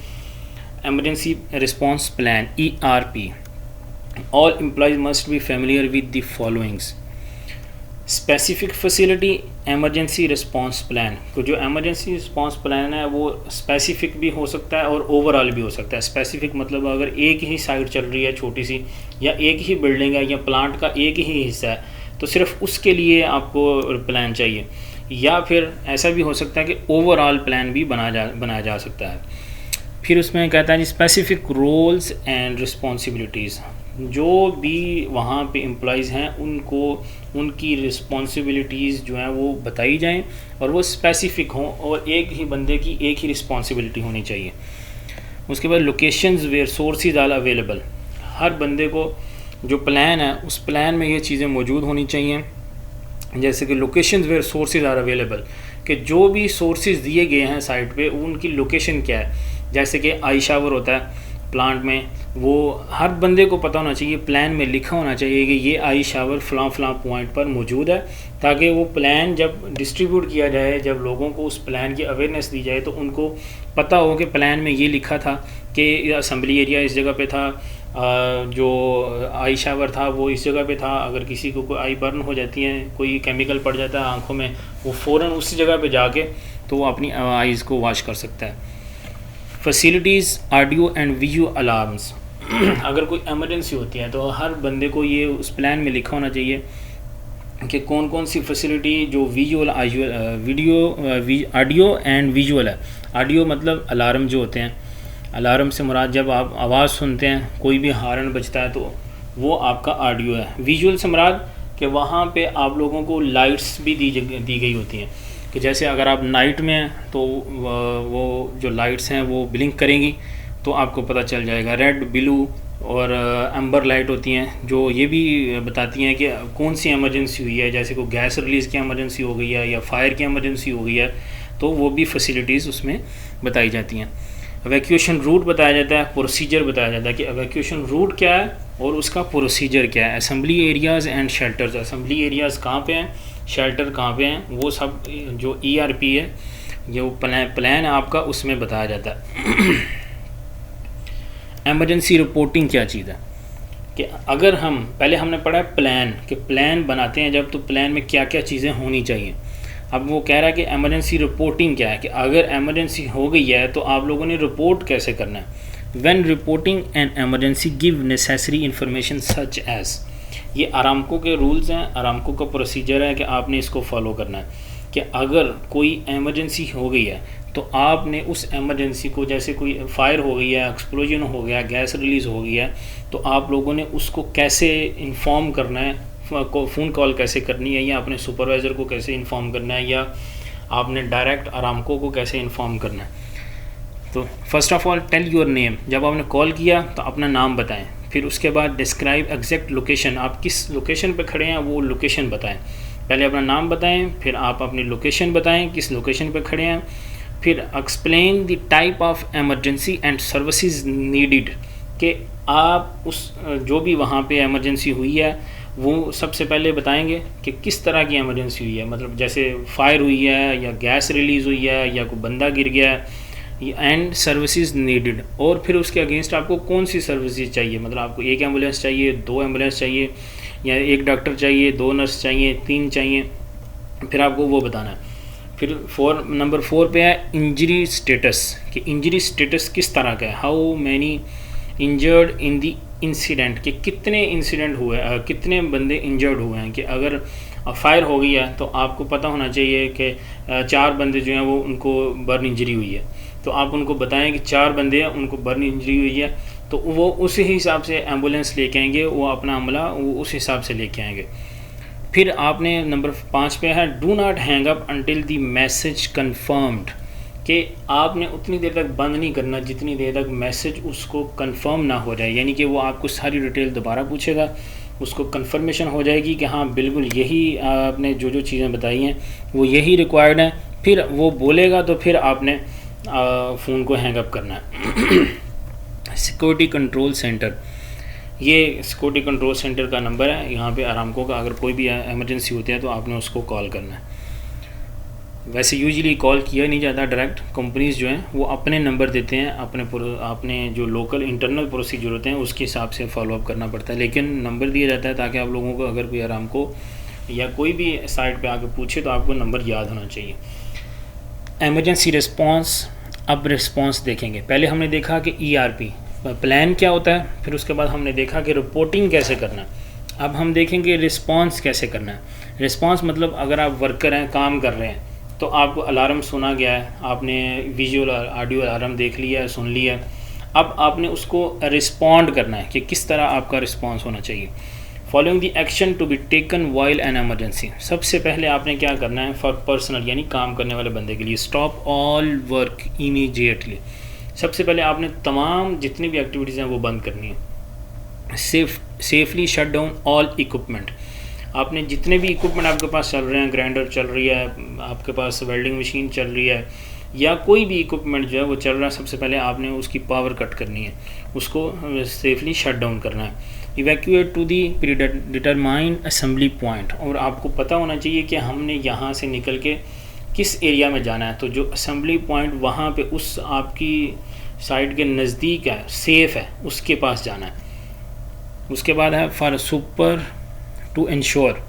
Emergency Response Plan ERP। All employees must be familiar with the followings: Specific Facility Emergency Response Plan। तो जो Emergency Response Plan है वो स्पेसिफिक भी हो सकता है और ओवरऑल भी हो सकता है। स्पेसिफिक मतलब अगर एक ही साइट चल रही है छोटी सी, या एक ही बिल्डिंग है या प्लांट का एक ही हिस्सा है, तो सिर्फ उसके लिए आपको प्लान चाहिए। या फिर ऐसा भी हो सकता है कि ओवरऑल प्लान भी बनाया जा सकता है। फिर उसमें कहता है जी स्पेसिफिक रोल्स एंड रिस्पॉन्सिबिलिटीज़। जो भी वहाँ पे एम्प्लॉइज़ हैं उनको उनकी रिस्पॉन्सिबिलिटीज़ जो हैं वो बताई जाएं और वो स्पेसिफिक हों और एक ही बंदे की एक ही रिस्पॉन्सिबिलिटी होनी चाहिए। उसके बाद locations where sources are available. हर बंदे को जो प्लान है उस प्लान में ये चीज़ें मौजूद होनी चाहिए। जैसे कि locations where sources are available, कि जो भी सोर्सेज दिए गए हैं साइट पे उनकी लोकेशन क्या है। जैसे कि आई शावर होता है प्लांट में, वो हर बंदे को पता होना चाहिए, प्लान में लिखा होना चाहिए कि ये आई शावर फ़लाँ पॉइंट पर मौजूद है, ताकि वो प्लान जब डिस्ट्रीब्यूट किया जाए, जब लोगों को उस प्लान की अवेयरनेस दी जाए तो उनको पता हो कि प्लान में ये लिखा था कि असेंबली एरिया इस जगह पे था, जो आई शावर था वो इस जगह पे था। अगर किसी को कोई आई बर्न हो जाती है, कोई केमिकल पड़ जाता है आँखों में, वो फ़ौरन उसी जगह पे जाके तो वो अपनी आइज़ को वॉश कर सकता है। Facilities audio and visual alarms. अगर कोई एमरजेंसी होती है तो हर बंदे को ये उस प्लान में लिखा होना चाहिए कि कौन कौन सी फैसिलिटी जो ऑडियो एंड विजुअल है। ऑडियो मतलब अलार्म जो होते हैं, अलार्म से मुराद जब आप आवाज़ सुनते हैं, कोई भी हॉर्न बजता है तो वो आपका ऑडियो है। विजुअल से मुराद कि वहाँ पे आप लोगों को लाइट्स भी दी गई होती हैं, कि जैसे अगर आप नाइट में हैं तो वो जो लाइट्स हैं वो ब्लिंक करेंगी तो आपको पता चल जाएगा। रेड, ब्लू और एम्बर लाइट होती हैं जो ये भी बताती हैं कि कौन सी एमरजेंसी हुई है, जैसे कोई गैस रिलीज़ की एमरजेंसी हो गई है या फायर की एमरजेंसी हो गई है, तो वो भी फैसिलिटीज़ उसमें बताई जाती हैं। एवैक्यूएशन रूट बताया जाता है, प्रोसीजर बताया जाता है कि एवैक्यूएशन रूट क्या है और उसका प्रोसीजर क्या है। Assembly areas and shelters, assembly areas कहाँ पे हैं, शेल्टर कहाँ पे हैं, वो सब जो ERP है, जो प्लान है आपका, उसमें बताया जाता है। एमरजेंसी रिपोर्टिंग क्या चीज़ है कि अगर हम पहले हमने पढ़ा है प्लान, कि प्लान बनाते हैं जब तो प्लान में क्या क्या चीज़ें होनी चाहिए। अब वो कह रहा है कि एमरजेंसी रिपोर्टिंग क्या है, कि अगर एमरजेंसी हो गई है तो आप लोगों ने रिपोर्ट कैसे करना है। When reporting an emergency give necessary information such as. ये आरामको के रूल्स हैं, आरामको का प्रोसीजर है कि आपने इसको फॉलो करना है कि अगर कोई एमरजेंसी हो गई है तो आपने उस एमरजेंसी को, जैसे कोई फायर हो गई है, एक्सप्लोजन हो गया, गैस रिलीज़ हो गई है, तो आप लोगों ने उसको कैसे इन्फॉर्म करना है, फ़ोन कॉल कैसे करनी है, या अपने सुपरवाइज़र को कैसे इन्फॉर्म करना है, या आपने डायरेक्ट आरामको को कैसे इन्फॉर्म करना है। तो first of all tell your name. जब आपने कॉल किया तो अपना नाम बताएं। फिर उसके बाद डिस्क्राइब एग्जैक्ट लोकेशन, आप किस लोकेशन पे खड़े हैं वो लोकेशन बताएं। पहले अपना नाम बताएं, फिर आप अपनी लोकेशन बताएं, किस लोकेशन पे खड़े हैं। फिर explain the type of emergency and services needed, कि आप उस जो भी वहाँ पे इमरजेंसी हुई है वो सबसे पहले बताएंगे कि किस तरह की इमरजेंसी हुई है, मतलब जैसे फायर हुई है या गैस रिलीज़ हुई है या कोई बंदा गिर गया है, एंड सर्विसेज नीडेड, और फिर उसके अगेंस्ट आपको कौन सी सर्विसेज चाहिए, मतलब आपको एक एम्बुलेंस चाहिए, 2 एम्बुलेंस चाहिए, या एक डॉक्टर चाहिए, 2 नर्स चाहिए, 3 चाहिए, फिर आपको वो बताना है। फिर नंबर 4 पे है इंजरी स्टेटस, कि इंजरी स्टेटस किस तरह का है, how many injured in the incident, कि कितने इंसिडेंट हुए, कितने बंदे इंजर्ड हुए हैं, कि अगर फायर हो गई है तो आपको पता होना चाहिए कि 4 बंदे जो हैं वो उनको बर्न इंजरी हुई है, तो आप उनको बताएं कि 4 बंदे हैं उनको बर्न इंजरी हुई है, तो वो उसी हिसाब से एम्बुलेंस लेके आएंगे, वो अपना अमला वो उस हिसाब से लेके आएंगे। फिर आपने नंबर 5 पे है do not hang up until the message confirmed, कि आपने उतनी देर तक बंद नहीं करना जितनी देर तक मैसेज उसको कंफर्म ना हो जाए, यानी कि वो आपको सारी डिटेल दोबारा पूछेगा, उसको कंफर्मेशन हो जाएगी कि हाँ बिल्कुल यही आपने जो चीज़ें बताई हैं वो यही रिक्वायर्ड हैं, फिर वो बोलेगा तो फिर आपने फ़ोन को हैंग अप करना है। सिक्योरिटी कंट्रोल सेंटर, ये सिक्योरिटी कंट्रोल सेंटर का नंबर है, यहाँ पे आरामको का अगर कोई भी इमरजेंसी होती है तो आपने उसको कॉल करना है। वैसे यूजुअली कॉल किया नहीं जाता डायरेक्ट, कंपनीज़ जो हैं वो अपने नंबर देते हैं, अपने जो लोकल इंटरनल प्रोसीजर होते हैं उसके हिसाब से फॉलोअप करना पड़ता है, लेकिन नंबर दिया जाता है ताकि आप लोगों को अगर कोई आरामको या कोई भी साइट पे आके पूछे तो आपको नंबर याद होना चाहिए। एमरजेंसी रिस्पॉन्स, अब रिस्पॉन्स देखेंगे। पहले हमने देखा कि ERP प्लान क्या होता है, फिर उसके बाद हमने देखा कि रिपोर्टिंग कैसे करना है। अब हम देखेंगे रिस्पॉन्स कैसे करना है। रिस्पॉन्स मतलब अगर आप वर्कर हैं, काम कर रहे हैं, तो आपको अलार्म सुना गया है, आपने विजुअल ऑडियो अलार्म देख लिया है, सुन लिया है, अब आपने उसको रिस्पॉन्ड करना है कि किस तरह आपका रिस्पॉन्स होना चाहिए। Following the action to be taken while an emergency, सबसे पहले आपने क्या करना है फॉर पर्सनल यानी काम करने वाले बंदे के लिए, स्टॉप ऑल वर्क इमीडिएटली, सबसे पहले आपने तमाम जितनी भी एक्टिविटीज़ हैं वो बंद करनी है। Safely shut down all equipment, आपने जितने भी इक्विपमेंट आपके पास चल रहे हैं, ग्राइंडर चल रही है, आपके पास वेल्डिंग मशीन चल रही है, या कोई भी इक्विपमेंट जो है वो चल रहा है, सबसे पहले आपने उसकी पावर कट करनी है, उसको सेफली शट डाउन करना है। Evacuate to the determined assembly point, और आपको पता होना चाहिए कि हमने यहाँ से निकल के किस एरिया में जाना है, तो जो असेंबली पॉइंट वहाँ पे उस आपकी साइड के नज़दीक है, सेफ़ है, उसके पास जाना है। उसके बाद है फॉर सुपर टू इंश्योर,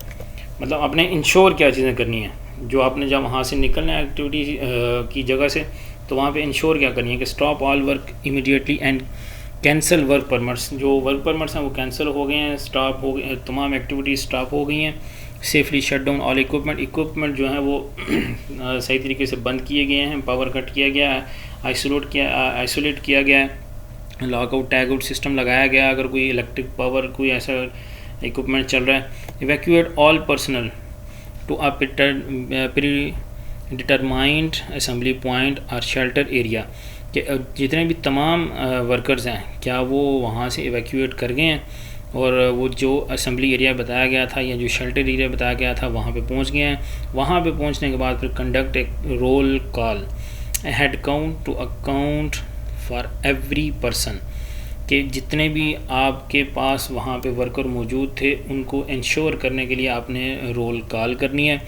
मतलब आपने इंश्योर क्या चीज़ें करनी है, जो आपने जब वहाँ से निकलना है एक्टिविटी की जगह से, तो वहाँ पे इंश्योर क्या करनी है कि stop all work immediately and cancel work permits, जो वर्क परमिट्स हैं वो कैंसिल हो गए हैं, स्टॉप हो गए, तमाम एक्टिविटीज़ स्टॉप हो गई हैं। Safely shut down all equipment जो है वो सही तरीके से बंद किए गए हैं, पावर कट किया गया है, आइसोलेट किया गया है, लॉकआउट टैग आउट सिस्टम लगाया गया अगर कोई इलेक्ट्रिक पावर कोई ऐसा इक्विपमेंट चल रहा है। Evacuate all personnel to a predetermined assembly point और शेल्टर एरिया, कि जितने भी तमाम वर्कर्स हैं क्या वो वहाँ से इवैक्यूएट कर गए हैं और वो जो असेंबली एरिया बताया गया था या जो शेल्टर एरिया बताया गया था वहाँ पे पहुँच गए हैं। वहाँ पे पहुँचने के बाद फिर कंडक्ट एक roll call head count to account for every person, कि जितने भी आपके पास वहाँ पे वर्कर मौजूद थे उनको इंश्योर करने के लिए आपने रोल कॉल करनी है।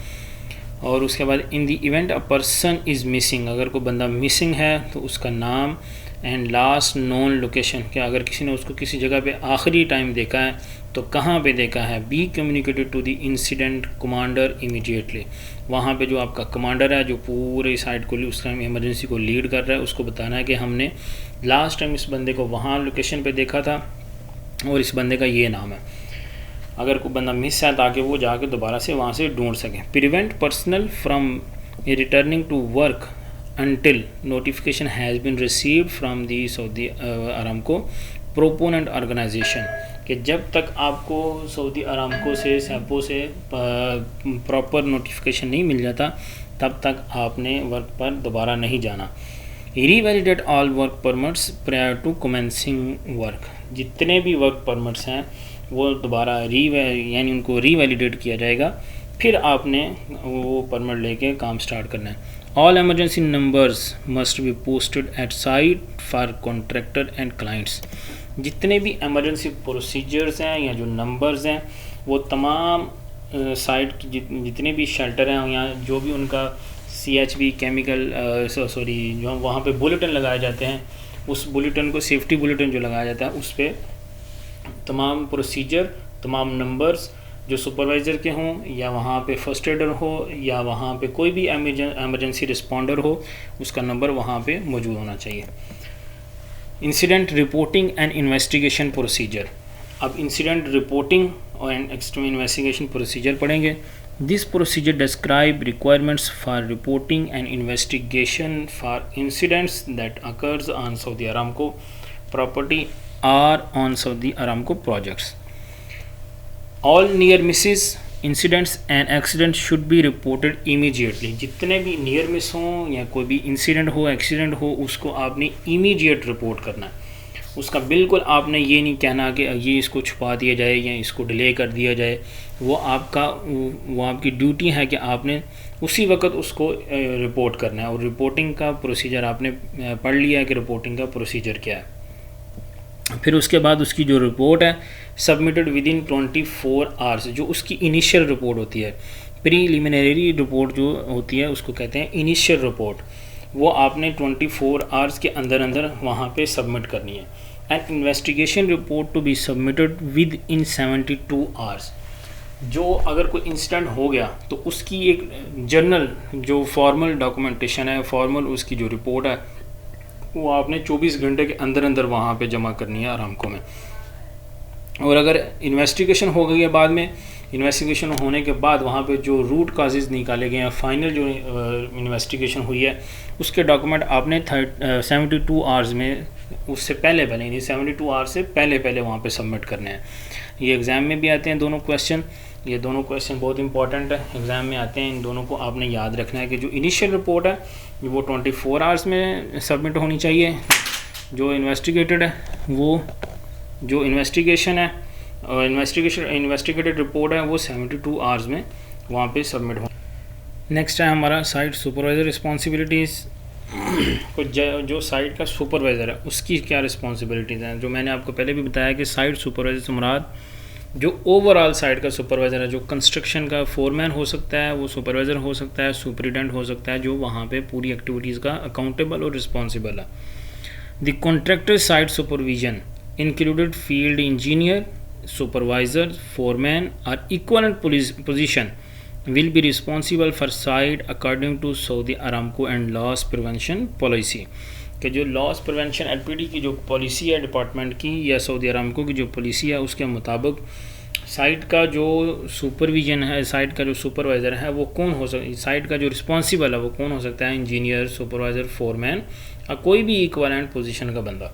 और उसके बाद in the event a person is missing, अगर कोई बंदा मिसिंग है तो उसका नाम एंड लास्ट नोन लोकेशन, कि अगर किसी ने उसको किसी जगह पे आखिरी टाइम देखा है तो कहाँ पे देखा है। Be communicated to the incident commander immediately, वहाँ पे जो आपका कमांडर है जो पूरे साइट को उस टाइम इमरजेंसी को लीड कर रहा है उसको बताना है कि हमने लास्ट टाइम इस बंदे को वहाँ लोकेशन पे देखा था और इस बंदे का ये नाम है। अगर कोई बंदा मिस है ताकि वो जाके दोबारा से वहाँ से ढूंढ सकें। Prevent personnel from returning to work until notification has been received from the Saudi Aramco proponent organization, कि जब तक आपको सऊदी अरामको से सैपो से प्रॉपर नोटिफिकेशन नहीं मिल जाता तब तक आपने वर्क पर दोबारा नहीं जाना। Revalidate all work permits prior to commencing work, जितने भी वर्क परमिट्स हैं वो दोबारा यानी उनको रीवैलिडेट किया जाएगा फिर आपने वो परमिट लेके काम स्टार्ट करना है। All emergency numbers must be posted at site for contractor and clients. जितने भी एमरजेंसी प्रोसीजर्स हैं या जो नंबर्स हैं वो तमाम साइट की जितने भी शेल्टर हैं या जो भी उनका CHB केमिकल जो वहाँ पे बुलेटिन लगाए जाते हैं, उस बुलेटिन को सेफ्टी बुलेटिन जो लगाया जाता है उस पर तमाम प्रोसीजर, तमाम नंबर्स जो सुपरवाइज़र के हों या वहाँ पे फर्स्ट एडर हो या वहाँ पे कोई भी एमरजेंसी रिस्पॉन्डर हो, उसका नंबर वहाँ पे मौजूद होना चाहिए। Incident reporting and investigation procedure. अब इंसिडेंट रिपोर्टिंग और इन्वेस्टिगेशन प्रोसीजर पढ़ेंगे। This procedure describe requirements for reporting and investigation for incidents that occurs on Saudi Aramco property or on Saudi Aramco projects. All near misses incidents and accident should be reported immediately. जितने भी near miss हों या कोई भी incident हो, accident हो, उसको आपने इमीडिएट रिपोर्ट करना है। उसका बिल्कुल आपने ये नहीं कहना कि ये इसको छुपा दिया जाए या इसको डिले कर दिया जाए। वो आपकी ड्यूटी है कि आपने उसी वक्त उसको रिपोर्ट करना है। और रिपोर्टिंग का प्रोसीजर आपने पढ़ लिया है कि रिपोर्टिंग का प्रोसीजर क्या है। फिर उसके बाद उसकी जो रिपोर्ट है सबमिटेड विद इन 24 आवर्स, जो उसकी इनिशियल रिपोर्ट होती है, प्रीलिमिनरी रिपोर्ट जो होती है उसको कहते हैं इनिशियल रिपोर्ट, वो आपने 24 आवर्स के अंदर अंदर वहाँ पे सबमिट करनी है। And investigation report to be submitted within 72 hours. जो अगर कोई इंसिडेंट हो गया तो उसकी एक जर्नल जो फॉर्मल डॉक्यूमेंटेशन है, फॉर्मल उसकी जो रिपोर्ट है, वो आपने 24 घंटे के अंदर अंदर वहाँ पे जमा करनी है अरामको में। और अगर इन्वेस्टिगेशन हो गई है बाद में, इन्वेस्टिगेशन होने के बाद वहाँ पे जो रूट काजेज़ निकाले गए हैं, फाइनल जो इन्वेस्टिगेशन हुई है, उसके डॉक्यूमेंट आपने 72 आवर्स में, उससे पहले यानी 72 आवर्स से पहले वहाँ पे सबमिट करने हैं। ये एग्ज़ाम में भी आते हैं दोनों क्वेश्चन। ये दोनों क्वेश्चन बहुत इंपॉर्टेंट है, एग्ज़ाम में आते हैं। इन दोनों को आपने याद रखना है कि जो इनिशियल रिपोर्ट है वो 24 आवर्स में सबमिट होनी चाहिए। जो इन्वेस्टिगेटेड है वो जो इन्वेस्टिगेशन है और इन्वेस्टिगेटेड रिपोर्ट है वो 72 आवर्स में वहाँ पे सबमिट हो। नेक्स्ट है हमारा साइट सुपरवाइज़र रिस्पॉन्सिबिलिटीज़। जो साइट का सुपरवाइज़र है उसकी क्या रिस्पॉन्सिबिलिटीज़ हैं। जो मैंने आपको पहले भी बताया कि साइट सुपरवाइज़र से मुराद जो ओवरऑल साइट का सुपरवाइज़र है, जो कंस्ट्रक्शन का फोरमैन हो सकता है, वो सुपरवाइज़र हो सकता है, सुपरिटेंडेंट हो सकता है, जो वहाँ पे पूरी एक्टिविटीज़ का अकाउंटेबल और रिस्पॉन्सिबल है। The contractor site supervision included field engineer, supervisor, foreman or equivalent position will be responsible for site according to Saudi Aramco and loss prevention policy। कि जो लॉस प्रिवेंशन LPD की जो policy है department की या Saudi Aramco की जो policy है उसके मुताबिक साइट का जो सुपरविजन है, साइट का जो सुपरवाइज़र है वो कौन हो सकता है, साइट का जो रिस्पॉन्सिबल है वो कौन हो सकता है, इंजीनियर, सुपरवाइज़र, फोरमैन और कोई भी इक्वलेंट पोजीशन का बंदा।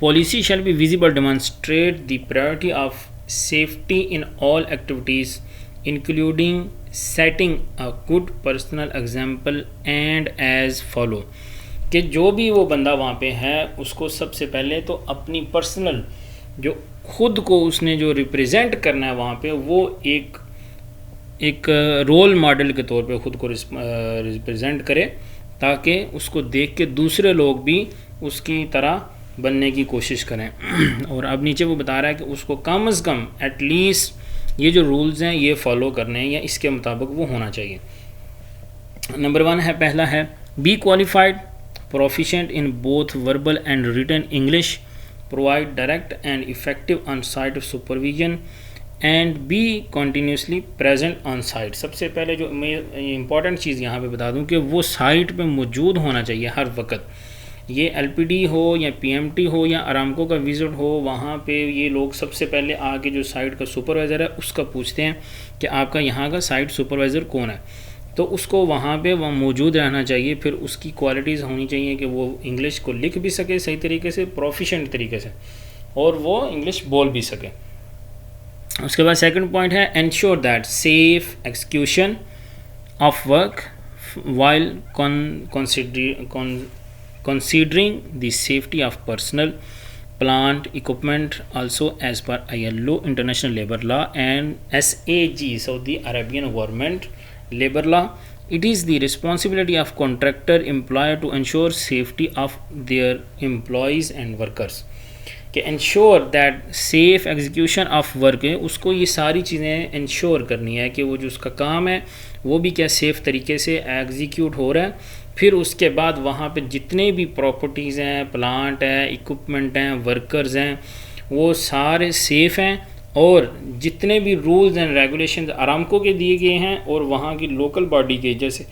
Policy shall be visible demonstrate the priority of safety in all activities including setting a good personal example and as follow. कि जो भी वो बंदा वहाँ पे है उसको सबसे पहले तो अपनी पर्सनल जो खुद को उसने जो रिप्रेजेंट करना है वहाँ पे वो एक रोल मॉडल के तौर पे खुद को रिप्रेजेंट करे, ताकि उसको देख के दूसरे लोग भी उसकी तरह बनने की कोशिश करें। और अब नीचे वो बता रहा है कि उसको कम से कम एटलीस्ट ये जो रूल्स हैं ये फॉलो करने हैं या इसके मुताबिक वो होना चाहिए। नंबर 1 है, पहला है be qualified proficient in both verbal and written English, provide direct and effective on site supervision and be continuously present on site. सबसे पहले जो मैं इंपॉर्टेंट चीज़ यहाँ पे बता दूँ कि वो साइट पे मौजूद होना चाहिए हर वक्त। ये LPD हो या PMT हो या अरामको का विज़िट हो, वहाँ पे ये लोग सबसे पहले आके जो साइट का सुपरवाइज़र है उसका पूछते हैं कि आपका यहाँ का साइट सुपरवाइज़र कौन है। तो उसको वहाँ पे वह मौजूद रहना चाहिए। फिर उसकी क्वालिटीज़ होनी चाहिए कि वो इंग्लिश को लिख भी सके सही तरीके से, प्रोफिशिएंट तरीके से, और वो इंग्लिश बोल भी सके। उसके बाद सेकंड पॉइंट है ensure that safe execution of work while considering the safety of personal. plant equipment also as per ILO International Labour Law and SAG Saudi Arabian Government Labour Law. It is the responsibility of contractor employer to ensure safety of their employees and workers. कि ensure that safe execution of work है, उसको ये सारी चीज़ें ensure करनी है कि वो जो उसका काम है वो भी क्या सेफ़ तरीके से एग्जीक्यूट हो रहा है। फिर उसके बाद वहाँ पे जितने भी प्रॉपर्टीज़ हैं, प्लांट है, इक्विपमेंट हैं, वर्कर्स हैं, वो सारे सेफ़ हैं और जितने भी रूल्स एंड रेगुलेशंस अरामको के दिए गए हैं और वहाँ की लोकल बॉडी के जैसे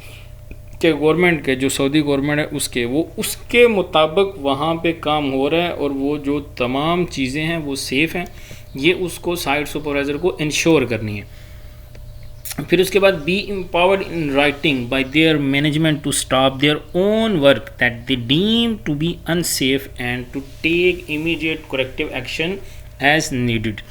के गवर्नमेंट के जो सऊदी गवर्नमेंट है उसके वो उसके मुताबिक वहाँ पे काम हो रहा है और वो जो तमाम चीज़ें हैं वो सेफ़ हैं, ये उसको साइट सुपरवाइज़र को इंश्योर करनी है। फिर उसके बाद be empowered in writing by their management to stop their own work that they deem to be unsafe and to take immediate corrective action as needed,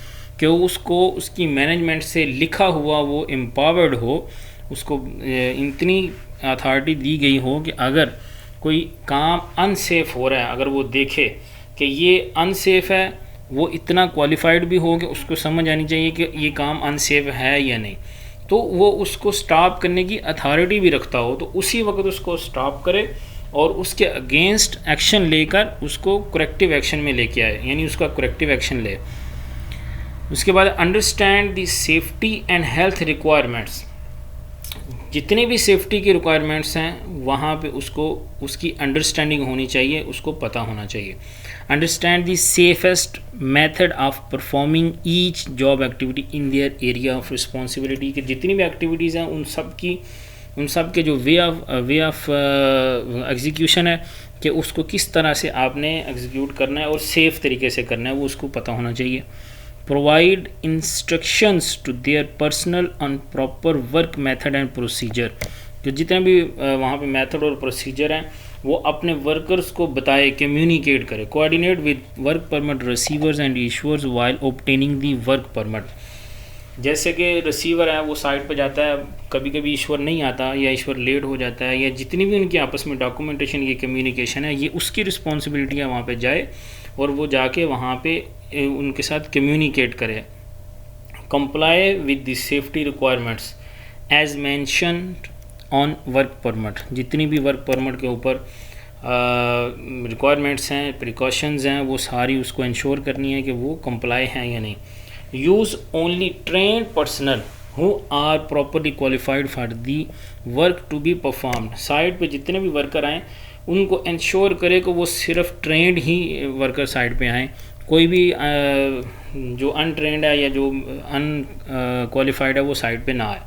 कि उसको उसकी मैनेजमेंट से लिखा हुआ वो एम्पावर्ड हो, उसको इतनी अथॉरिटी दी गई हो कि अगर कोई काम अनसेफ हो रहा है, अगर वो देखे कि ये अनसेफ है, वो इतना क्वालिफाइड भी हो कि उसको समझ आनी चाहिए कि ये काम अनसेफ है या नहीं, तो वो उसको स्टॉप करने की अथॉरिटी भी रखता हो तो उसी वक्त उसको स्टॉप करे और उसके अगेंस्ट एक्शन लेकर उसको करेक्टिव एक्शन में लेके आए, यानी उसका करेक्टिव एक्शन ले। उसके बाद understand the safety and health requirements, जितने भी सेफ्टी के रिक्वायरमेंट्स हैं वहाँ पे उसको उसकी अंडरस्टैंडिंग होनी चाहिए, उसको पता होना चाहिए। Understand the safest method of performing each job activity in their area of responsibility, कि जितनी भी एक्टिविटीज़ हैं उन सब के जो वे ऑफ एग्जीक्यूशन है कि उसको किस तरह से आपने एग्जीक्यूट करना है और सेफ़ तरीके से करना है, वो उसको पता होना चाहिए। Provide instructions to their personnel on proper work method and procedure, जो जितने भी वहाँ पे मेथड और प्रोसीजर हैं वो अपने वर्कर्स को बताए, कम्युनिकेट करे। Coordinate with work permit receivers and issuers while obtaining the work permit, जैसे कि रिसीवर है वो साइट पे जाता है, कभी कभी ईश्वर नहीं आता या ईश्वर लेट हो जाता है, या जितनी भी उनकी आपस में डॉक्यूमेंटेशन की कम्युनिकेशन है ये उसकी रिस्पॉन्सिबिलिटी है वहाँ पे जाए और वो जाके वहाँ पे उनके साथ कम्युनिकेट करे। Comply with the safety requirements as mentioned on work permit, जितनी भी वर्क परमिट के ऊपर रिक्वायरमेंट्स हैं, प्रिकॉशंस हैं, वो सारी उसको इंश्योर करनी है कि वो कंप्लाई हैं या नहीं। Use only trained personnel who are properly qualified for the work to be performed, site पे जितने भी वर्कर आएँ उनको इंश्योर करे कि वो सिर्फ ट्रेंड ही वर्कर साइट पे आएँ, कोई भी जो अनट्रेंड है या जो अनक्वालिफाइड है वो साइट पे ना आए।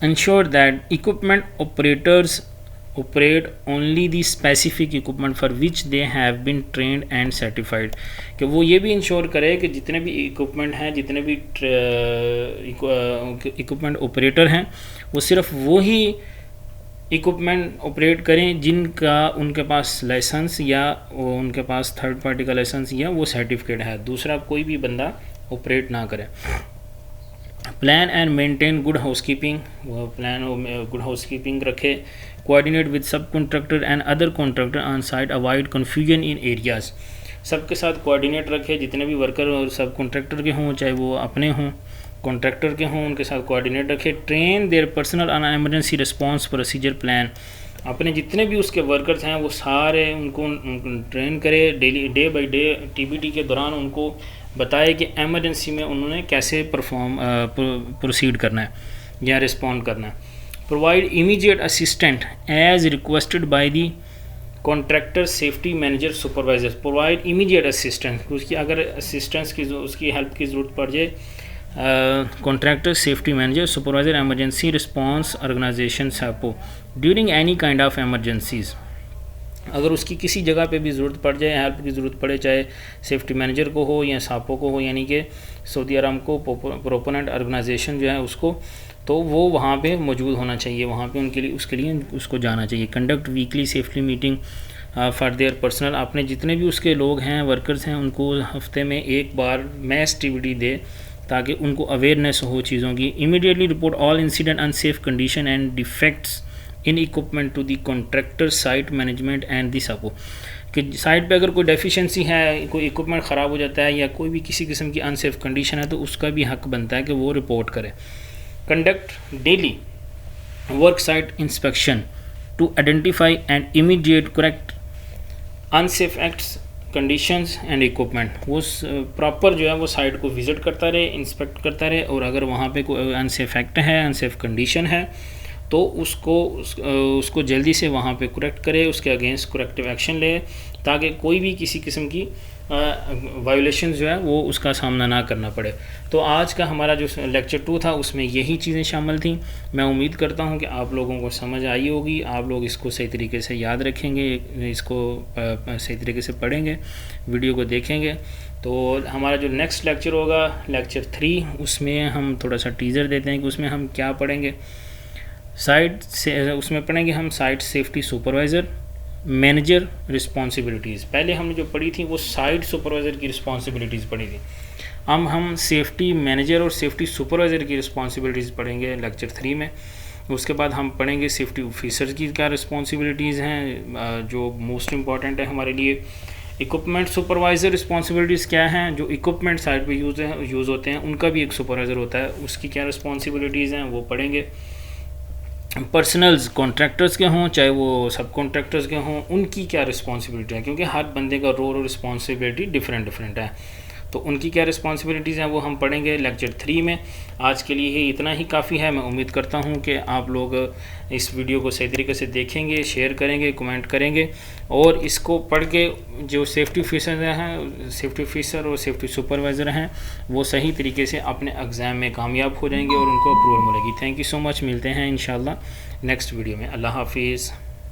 ensure that equipment operators operate only the specific equipment for which they have been trained and certified, कि वो ये भी इंश्योर करे कि जितने भी इक्विपमेंट हैं, जितने भी इक्विपमेंट ऑपरेटर हैं वो सिर्फ वो ही इक्विपमेंट ऑपरेट करें जिनका उनके पास लाइसेंस या उनके पास थर्ड पार्टी का लाइसेंस या वो सर्टिफिकेट है, दूसरा कोई भी बंदा ऑपरेट ना करे। Plan and maintain good housekeeping, वो प्लान गुड हाउसकीपिंग रखे। कोऑर्डिनेट विद सब contractor and other contractor on site, avoid confusion in areas, सबके साथ कोऑर्डिनेट रखे, जितने भी वर्कर और सब कॉन्ट्रैक्टर के हों, चाहे वो अपने हों कॉन्ट्रैक्टर के हों, उनके साथ कोऑर्डिनेट रखे। Train there personnel on emergency response procedure plan, अपने जितने भी उसके वर्कर्स हैं वो सारे उनको ट्रेन करे, daily day by day TBT के दौरान उनको बताए कि एमरजेंसी में उन्होंने कैसे प्रोसीड करना है या रिस्पॉन्ड करना है। Provide immediate assistant as requested by the contractor safety manager supervisor, provide immediate assistance, उसकी अगर असिस्टेंस की उसकी हेल्प की ज़रूरत पड़ जाए, contractor safety manager supervisor emergency response organisation सैपो during any kind of emergencies, अगर उसकी किसी जगह पे भी ज़रूरत पड़ जाए, हेल्प की ज़रूरत पड़े, चाहे सेफ्टी मैनेजर को हो या सापो को हो, यानी कि सऊदी अरामको प्रोपोनेंट ऑर्गेनाइजेशन जो है उसको, तो वो वहाँ पे मौजूद होना चाहिए, वहाँ पे उनके लिए उसके लिए उसको जाना चाहिए। Conduct weekly safety meeting for their personal, आपने जितने भी उसके लोग हैं वर्कर्स हैं उनको हफ्ते में एक बार मैस एक्टिविटी दे ताकि उनको अवेयरनेस हो चीज़ों की। Immediately report all incident unsafe condition and defects in equipment to the contractor site management and the साको, कि साइट पे अगर कोई डेफिशिएंसी है, कोई इक्विपमेंट ख़राब हो जाता है या कोई भी किसी किस्म की अनसेफ कंडीशन है तो उसका भी हक बनता है कि वो रिपोर्ट करे। Conduct daily work site inspection to identify and immediate correct unsafe acts conditions and equipment. वो प्रॉपर जो है वो साइट को विज़िट करता रहे, इंस्पेक्ट करता रहे, और अगर वहाँ पे कोई अनसेफ एक्ट है, अनसेफ कंडीशन है तो उसको जल्दी से वहाँ पे करेक्ट करे, उसके अगेंस्ट करेक्टिव एक्शन ले, ताकि कोई भी किसी किस्म की वायोलेशन जो है वो उसका सामना ना करना पड़े। तो आज का हमारा जो लेक्चर 2 था उसमें यही चीज़ें शामिल थी। मैं उम्मीद करता हूँ कि आप लोगों को समझ आई होगी, आप लोग इसको सही तरीके से याद रखेंगे, इसको सही तरीके से पढ़ेंगे, वीडियो को देखेंगे। तो हमारा जो नेक्स्ट लेक्चर होगा लेक्चर 3, उसमें हम थोड़ा सा टीज़र देते हैं कि उसमें हम क्या पढ़ेंगे। साइट से उसमें पढ़ेंगे हम site safety supervisor, manager responsibilities. पहले हमने जो पढ़ी थी वो साइट सुपरवाइज़र की रिस्पॉन्सिबिलिटीज़ पढ़ी थी। अब हम सेफ्टी मैनेजर और सेफ्टी सुपरवाइज़र की रिस्पॉन्सिबिलिटीज़ पढ़ेंगे लेक्चर 3 में। उसके बाद हम पढ़ेंगे सेफ्टी ऑफिसर की क्या रिस्पॉन्सिबिलिटीज़ हैं, जो मोस्ट इम्पॉर्टेंट है हमारे लिए। इक्विपमेंट सुपरवाइज़र रिस्पॉन्सिबिलिटीज़ क्या हैं, जो इक्विपमेंट साइट पे यूज़ होते हैं उनका भी एक सुपरवाइज़र होता है, उसकी क्या रिस्पॉन्सिबिलिटीज़ हैं वो पढ़ेंगे। पर्सनल्स कॉन्ट्रैक्टर्स के हों चाहे वो सब कॉन्ट्रैक्टर्स के हों, उनकी क्या रिस्पॉन्सिबिलिटी है, क्योंकि हर बंदे का रोल और रिस्पॉन्सिबिलिटी डिफरेंट है, तो उनकी क्या रिस्पॉन्सिबिलिटीज़ हैं वो हम पढ़ेंगे लेक्चर 3 में। आज के लिए ही इतना ही काफ़ी है। मैं उम्मीद करता हूँ कि आप लोग इस वीडियो को सही तरीके से देखेंगे, शेयर करेंगे, कमेंट करेंगे, और इसको पढ़ के जो सेफ्टी ऑफिसर और सेफ्टी सुपरवाइज़र हैं वो सही तरीके से अपने एग्ज़ाम में कामयाब हो जाएंगे और उनको अप्रूवल मिलेगी। Thank you so much. मिलते हैं इंशाल्लाह नेक्स्ट वीडियो में। अल्लाह हाफिज़।